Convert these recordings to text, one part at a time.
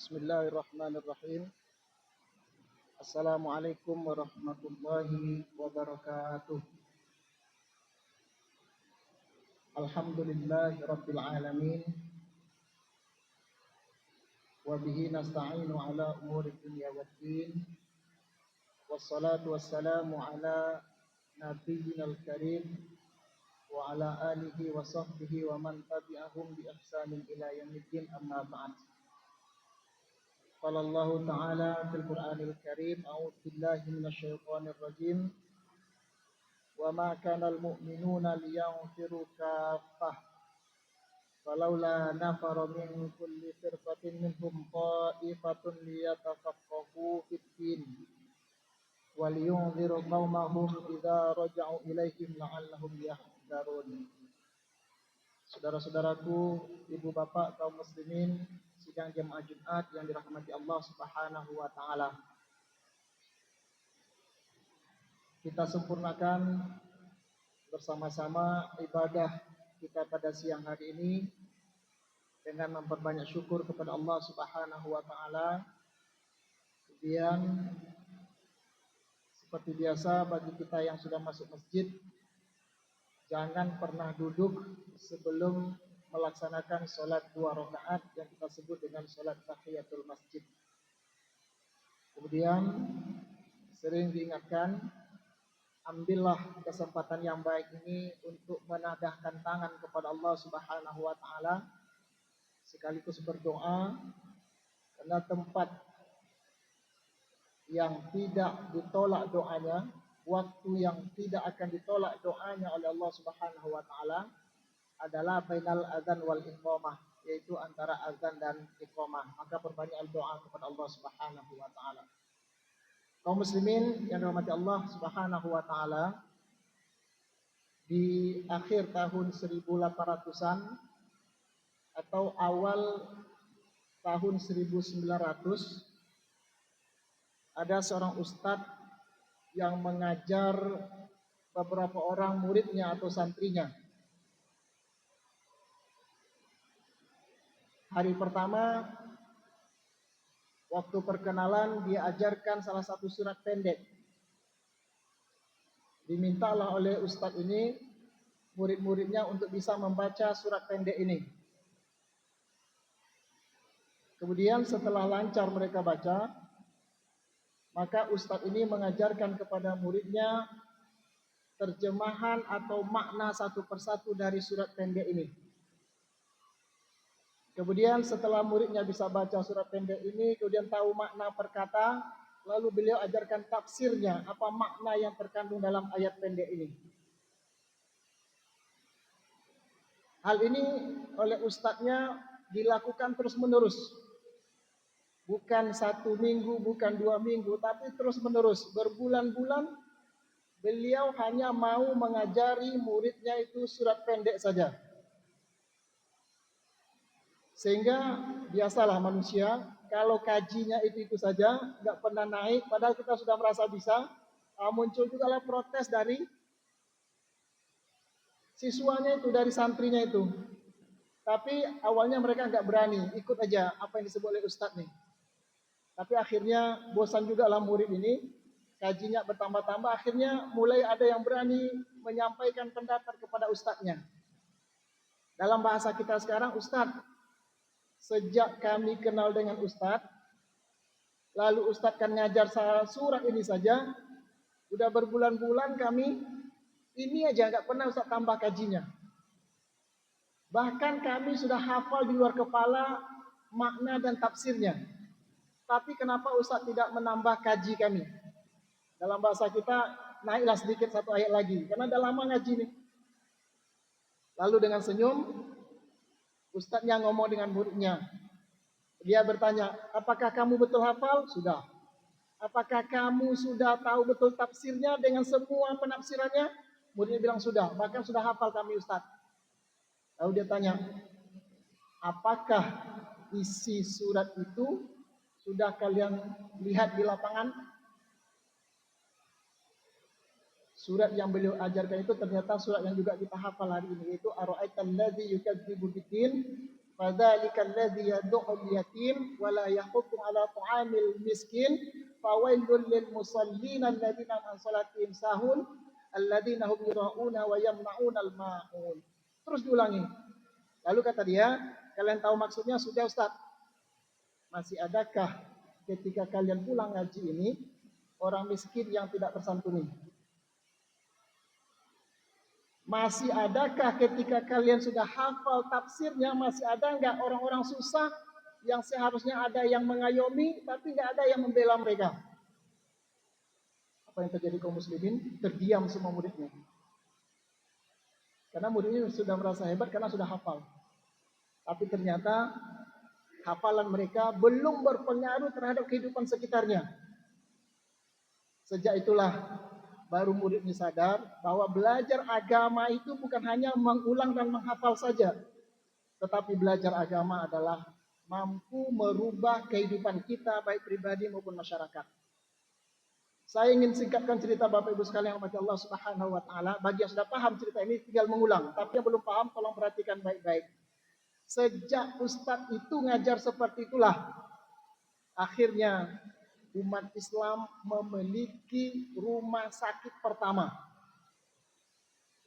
Bismillahirrahmanirrahim. Assalamualaikum warahmatullahi wabarakatuh. Alhamdulillahi rabbil alamin. Wa bihi nasta'inu ala umuri dunya waddin. Wassalatu wassalamu ala nabiyyinal karim wa ala alihi wa sahbihi wa man tabi'ahum bi ihsanin ila yaumiddin, amma ba'd. قال الله تعالى في القرآن الكريم: أعوذ بالله من الشيطان الرجيم وما كان المؤمنون لينفروا كافة فلولا نفر من كل فرقة منهم طائفة ليتفقهوا في الدين ولينذروا قومهم إذا رجعوا إليهم لعلهم يحذرون. Saudara-saudaraku, ibu bapak kaum muslimin sidang jemaah Jumat yang dirahmati Allah Subhanahu wa taala. Kita sempurnakan bersama-sama ibadah kita pada siang hari ini dengan memperbanyak syukur kepada Allah Subhanahu wa taala. Kemudian seperti biasa bagi kita yang sudah masuk masjid, jangan pernah duduk sebelum melaksanakan sholat 2 rakaat yang kita sebut dengan sholat tahiyatul masjid. Kemudian sering diingatkan, ambillah kesempatan yang baik ini untuk menadahkan tangan kepada Allah Subhanahu wa taala sekaligus berdoa, karena tempat yang tidak ditolak doanya, waktu yang tidak akan ditolak doanya oleh Allah Subhanahu wa taala adalah bainal azan wal iqamah, yaitu antara azan dan iqamah. Maka perbanyak doa kepada Allah Subhanahu wa taala. Kaum muslimin yang dirahmati Allah Subhanahu wa taala, di akhir tahun 1800-an atau awal tahun 1900 ada seorang ustadz yang mengajar beberapa orang muridnya atau santrinya. Hari pertama, waktu perkenalan, dia ajarkan salah satu surat pendek. Dimintalah oleh ustadz ini murid-muridnya untuk bisa membaca surat pendek ini. Kemudian setelah lancar mereka baca, maka ustadz ini mengajarkan kepada muridnya terjemahan atau makna satu persatu dari surat pendek ini. Kemudian setelah muridnya bisa baca surat pendek ini, kemudian tahu makna per kata, lalu beliau ajarkan tafsirnya, apa makna yang terkandung dalam ayat pendek ini. Hal ini oleh ustadznya dilakukan terus-menerus. Bukan 1 minggu, bukan 2 minggu, tapi terus-menerus. Berbulan-bulan beliau hanya mau mengajari muridnya itu surat pendek saja. Sehingga biasalah manusia, kalau kajinya itu saja, nggak pernah naik, padahal kita sudah merasa bisa, muncul juga lah protes dari siswanya itu, dari santrinya itu. Tapi awalnya mereka nggak berani, ikut aja apa yang disebut oleh ustadz nih. Tapi akhirnya bosan juga lah murid ini, kajinya bertambah-tambah, akhirnya mulai ada yang berani menyampaikan pendapat kepada ustadznya. Dalam bahasa kita sekarang, ustadz, sejak kami kenal dengan ustadz, lalu ustadz kan ngajar surat ini saja, udah berbulan-bulan kami ini aja nggak pernah ustadz tambah kajinya. Bahkan kami sudah hafal di luar kepala makna dan tafsirnya. Tapi kenapa ustadz tidak menambah kaji kami? Dalam bahasa kita, naiklah sedikit 1 ayat lagi, karena udah lama ngaji nih. Lalu dengan senyum, ustadznya ngomong dengan muridnya. Dia bertanya, apakah kamu betul hafal? Sudah. Apakah kamu sudah tahu betul tafsirnya dengan semua penafsirannya? Muridnya bilang sudah, bahkan sudah hafal kami ustadz. Lalu dia tanya, apakah isi surat itu sudah kalian lihat di lapangan? Surat yang beliau ajarkan itu ternyata surat yang juga kita hafal hari ini, yaitu Ara'aital ladzi yukadzibu biddin, Fadzalika alladzi yad'ul yatim wa la yahuddu 'ala ta'amil miskin fawailul lil musallin alladzina an salatihim sahun alladzina hum yura'una wa yamna'una al-ma'un. Terus diulangi. Lalu kata dia, kalian tahu maksudnya sudah Ustaz? Masih adakah ketika kalian pulang ngaji ini orang miskin yang tidak tersantuni? Masih adakah ketika kalian sudah hafal tafsirnya, masih ada enggak orang-orang susah yang seharusnya ada yang mengayomi tapi enggak ada yang membela mereka? Apa yang terjadi kaum muslimin? Terdiam semua muridnya. Karena muridnya sudah merasa hebat karena sudah hafal. Tapi ternyata hafalan mereka belum berpengaruh terhadap kehidupan sekitarnya. Sejak itulah baru murid ini sadar bahwa belajar agama itu bukan hanya mengulang dan menghafal saja. Tetapi belajar agama adalah mampu merubah kehidupan kita baik pribadi maupun masyarakat. Saya ingin singkatkan cerita Bapak Ibu sekalian yang dirahmati Allah Subhanahu wa taala. Bagi yang sudah paham cerita ini tinggal mengulang, tapi yang belum paham tolong perhatikan baik-baik. Sejak Ustadz itu ngajar seperti itulah akhirnya umat Islam memiliki rumah sakit pertama.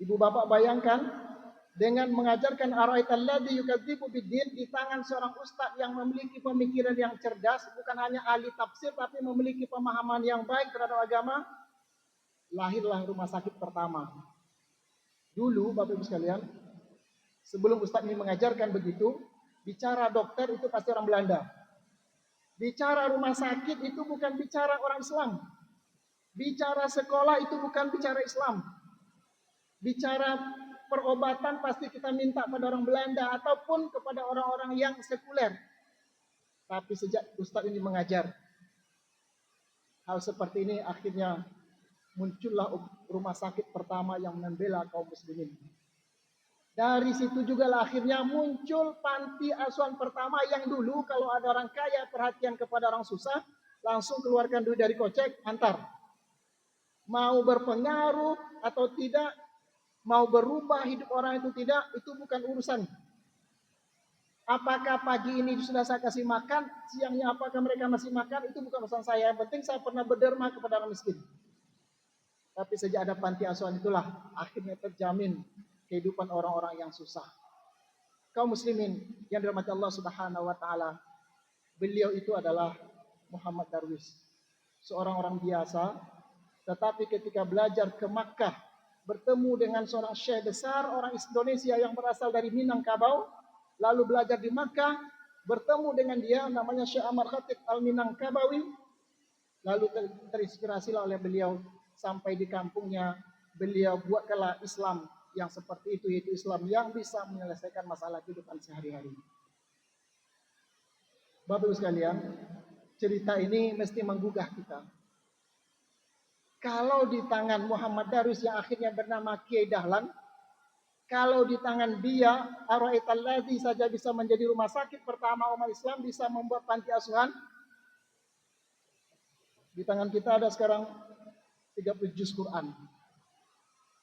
Ibu bapak bayangkan dengan mengajarkan ara'aital ladzi yukadzibu biddin di tangan seorang ustadz yang memiliki pemikiran yang cerdas, bukan hanya ahli tafsir tapi memiliki pemahaman yang baik terhadap agama, lahirlah rumah sakit pertama. Dulu Bapak Ibu sekalian, sebelum ustadz ini mengajarkan begitu, bicara dokter itu pasti orang Belanda. Bicara rumah sakit itu bukan bicara orang Islam. Bicara sekolah itu bukan bicara Islam. Bicara perobatan pasti kita minta pada orang Belanda ataupun kepada orang-orang yang sekuler. Tapi sejak Ustadz ini mengajar, hal seperti ini akhirnya muncullah rumah sakit pertama yang membela kaum muslimin. Dari situ juga lah akhirnya muncul panti asuhan pertama yang dulu kalau ada orang kaya perhatian kepada orang susah, langsung keluarkan duit dari kocek, antar. Mau berpengaruh atau tidak, mau berubah hidup orang itu tidak, itu bukan urusan. Apakah pagi ini sudah saya kasih makan, siangnya apakah mereka masih makan, itu bukan urusan saya. Yang penting saya pernah berderma kepada orang miskin. Tapi sejak ada panti asuhan itulah akhirnya terjamin kehidupan orang-orang yang susah. Kaum muslimin yang dirahmati Allah Subhanahu wa taala, beliau itu adalah Muhammad Darwis, seorang orang biasa, tetapi ketika belajar ke Makkah, bertemu dengan seorang syekh besar orang Indonesia yang berasal dari Minangkabau, lalu belajar di Makkah, bertemu dengan dia namanya Syekh Amar Khatib Al-Minangkabawi, lalu terinspirasilah oleh beliau sampai di kampungnya, beliau buatkanlah Islam yang seperti itu, yaitu Islam yang bisa menyelesaikan masalah kehidupan sehari-hari. Bapak Ibu sekalian, cerita ini mesti menggugah kita. Kalau di tangan Muhammad Darwis yang akhirnya bernama Kiai Dahlan, kalau di tangan dia, ara'aital ladzi saja bisa menjadi rumah sakit pertama umat Islam, bisa membuat panti asuhan. Di tangan kita ada sekarang 30 juz Quran.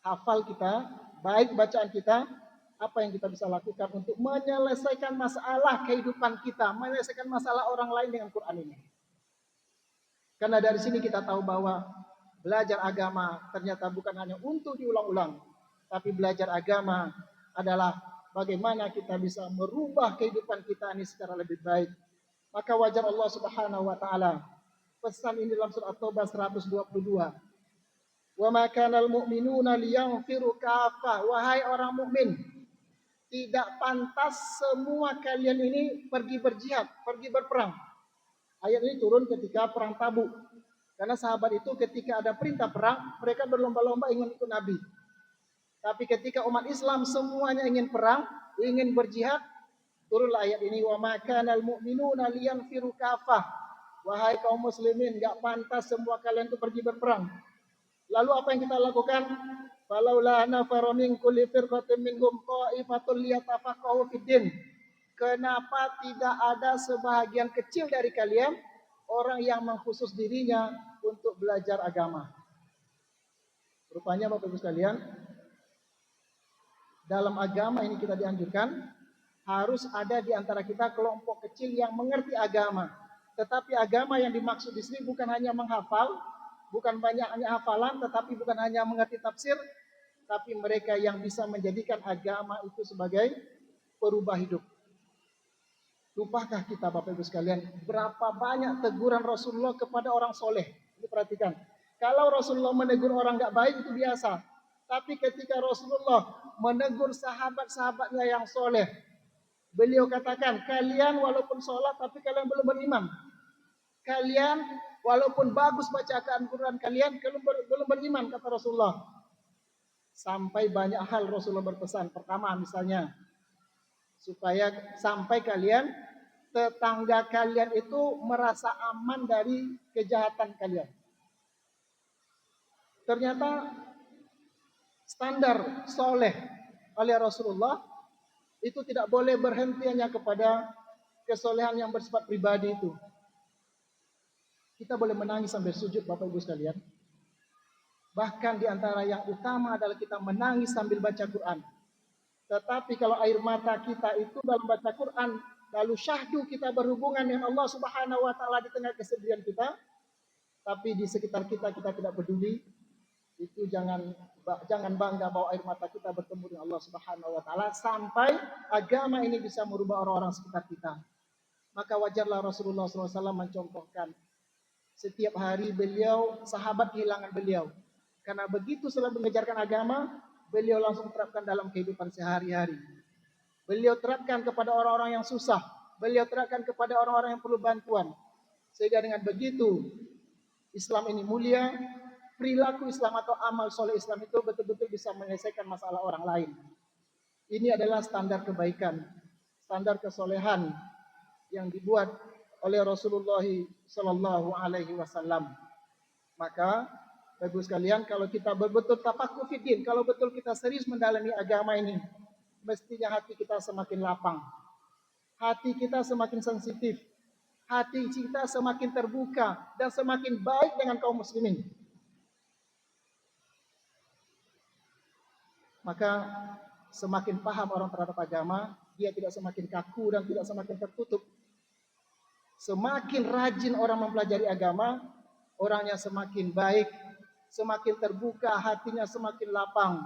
Hafal kita, baik bacaan kita, apa yang kita bisa lakukan untuk menyelesaikan masalah kehidupan kita, menyelesaikan masalah orang lain dengan Quran ini. Karena dari sini kita tahu bahwa belajar agama ternyata bukan hanya untuk diulang-ulang, tapi belajar agama adalah bagaimana kita bisa merubah kehidupan kita ini secara lebih baik. Maka wajar Allah Subhanahu wa taala pesan ini dalam surat At-Taubah 122. Wa ma kanal mu'minuna liyanfiru kaffah. Wahai orang mukmin, tidak pantas semua kalian ini pergi berjihad, pergi berperang. Ayat ini turun ketika perang Tabuk. Karena sahabat itu ketika ada perintah perang, mereka berlomba-lomba ingin ikut Nabi. Tapi ketika umat Islam semuanya ingin perang, ingin berjihad, turunlah ayat ini, wa ma kanal mu'minuna liyanfiru kaffah. Wahai kaum muslimin, enggak pantas semua kalian itu pergi berperang. Lalu apa yang kita lakukan? Falaula nafara min kulli firqatin minhum qa'ifatul liyatafaqahu fiddin. Kenapa tidak ada sebahagian kecil dari kalian orang yang mengkhusus dirinya untuk belajar agama? Rupanya Bapak Ibu sekalian, dalam agama ini kita dianjurkan Harus ada di antara kita kelompok kecil yang mengerti agama. Tetapi agama yang dimaksud di sini bukan hanya menghafal, bukan banyak hanya hafalan, tetapi bukan hanya mengerti tafsir, tapi mereka yang bisa menjadikan agama itu sebagai perubah hidup. Lupakah kita Bapak Ibu sekalian berapa banyak teguran Rasulullah kepada orang soleh? Ini perhatikan. Kalau Rasulullah menegur orang nggak baik itu biasa. Tapi ketika Rasulullah menegur sahabat-sahabatnya yang soleh, beliau katakan, kalian walaupun sholat tapi kalian belum beriman. Kalian walaupun bagus bacaan Quran kalian belum beriman, kata Rasulullah. Sampai banyak hal Rasulullah berpesan. Pertama misalnya, supaya sampai kalian, tetangga kalian itu merasa aman dari kejahatan kalian. Ternyata standar soleh oleh Rasulullah itu tidak boleh berhenti hanya kepada kesolehan yang bersifat pribadi itu. Kita boleh menangis sambil sujud Bapak Ibu sekalian. Bahkan di antara yang utama adalah kita menangis sambil baca Quran. Tetapi kalau air mata kita itu dalam baca Quran, lalu syahdu kita berhubungan dengan Allah Subhanahu wa taala di tengah kesedihan kita, tapi di sekitar kita tidak peduli, itu jangan bangga bahwa air mata kita bertemu dengan Allah Subhanahu wa taala sampai agama ini bisa merubah orang-orang sekitar kita. Maka wajarlah Rasulullah SAW mencontohkan setiap hari beliau, sahabat kehilangan beliau. Karena begitu selalu mengejarkan agama, beliau langsung terapkan dalam kehidupan sehari-hari. Beliau terapkan kepada orang-orang yang susah. Beliau terapkan kepada orang-orang yang perlu bantuan. Sehingga dengan begitu, Islam ini mulia, perilaku Islam atau amal soleh Islam itu betul-betul bisa menyelesaikan masalah orang lain. Ini adalah standar kebaikan, standar kesolehan yang dibuat oleh Rasulullah Sallallahu Alaihi Wasallam. Maka, Bapak sekalian, kalau kita betul-betul tafakuh fiddin, kalau betul kita serius mendalami agama ini, mestinya hati kita semakin lapang, hati kita semakin sensitif, hati kita semakin terbuka dan semakin baik dengan kaum muslimin. Maka semakin paham orang terhadap agama, dia tidak semakin kaku dan tidak semakin tertutup. Semakin rajin orang mempelajari agama, orangnya semakin baik, semakin terbuka, hatinya semakin lapang,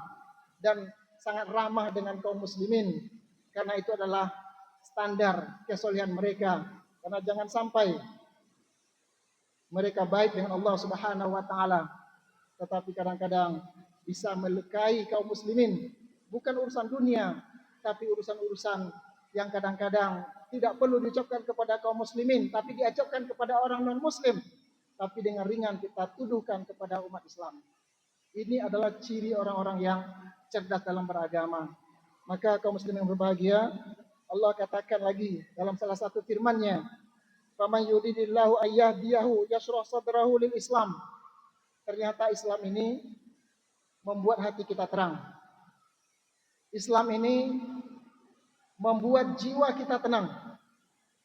dan sangat ramah dengan kaum muslimin. Karena itu adalah standar kesolehan mereka. Karena jangan sampai mereka baik dengan Allah Subhanahu wa taala, tetapi kadang-kadang bisa melukai kaum muslimin. Bukan urusan dunia, tapi urusan-urusan yang kadang-kadang tidak perlu diucapkan kepada kaum muslimin, tapi diucapkan kepada orang non-muslim. Tapi dengan ringan kita tuduhkan kepada umat Islam. Ini adalah ciri orang-orang yang cerdas dalam beragama. Maka kaum muslimin yang berbahagia, Allah katakan lagi dalam salah satu firman-Nya, "Faman yuridillahu ayyahdiyahu yashrah sadrahu lil Islam." Ternyata Islam ini membuat hati kita terang. Islam ini membuat jiwa kita tenang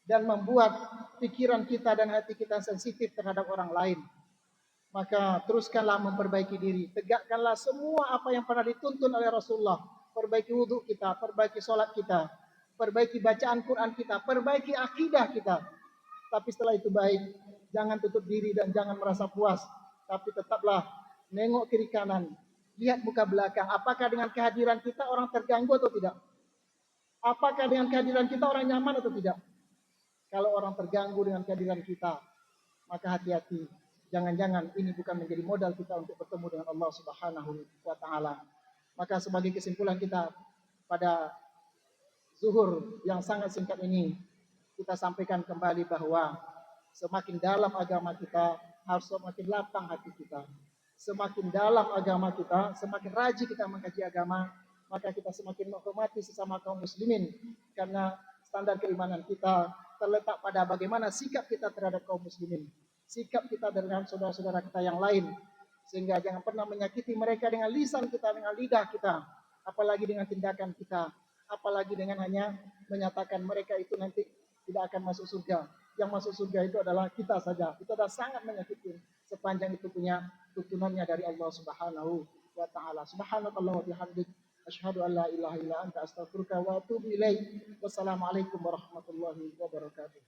dan membuat pikiran kita dan hati kita sensitif terhadap orang lain. Maka teruskanlah memperbaiki diri, tegakkanlah semua apa yang pernah dituntun oleh Rasulullah. Perbaiki wudhu kita, perbaiki sholat kita, perbaiki bacaan Quran kita, perbaiki akidah kita. Tapi setelah itu baik, jangan tutup diri dan jangan merasa puas, tapi tetaplah nengok kiri kanan, lihat muka belakang. Apakah dengan kehadiran kita orang terganggu atau tidak? Apakah dengan kehadiran kita orang nyaman atau tidak? Kalau orang terganggu dengan kehadiran kita, maka hati-hati. Jangan-jangan ini bukan menjadi modal kita untuk bertemu dengan Allah Subhanahu wa taala. Maka sebagai kesimpulan kita pada zuhur yang sangat singkat ini, kita sampaikan kembali bahwa semakin dalam agama kita, harus semakin lapang hati kita. Semakin dalam agama kita, semakin rajin kita mengkaji agama, maka kita semakin menghormati sesama kaum muslimin. Karena standar keimanan kita terletak pada bagaimana sikap kita terhadap kaum muslimin, sikap kita dengan saudara-saudara kita yang lain. Sehingga jangan pernah menyakiti mereka dengan lisan kita, dengan lidah kita, apalagi dengan tindakan kita, apalagi dengan hanya menyatakan mereka itu nanti tidak akan masuk surga. Yang masuk surga itu adalah kita saja. Itu adalah sangat menyakiti sepanjang itu punya tuntunannya dari Allah Subhanahu wa taala. Subhanallahi wa bihamdihi, Asyhadu an la ilaha illa anta astaghfiruka wa atubu ilaik. Wassalamualaikum warahmatullahi wabarakatuh.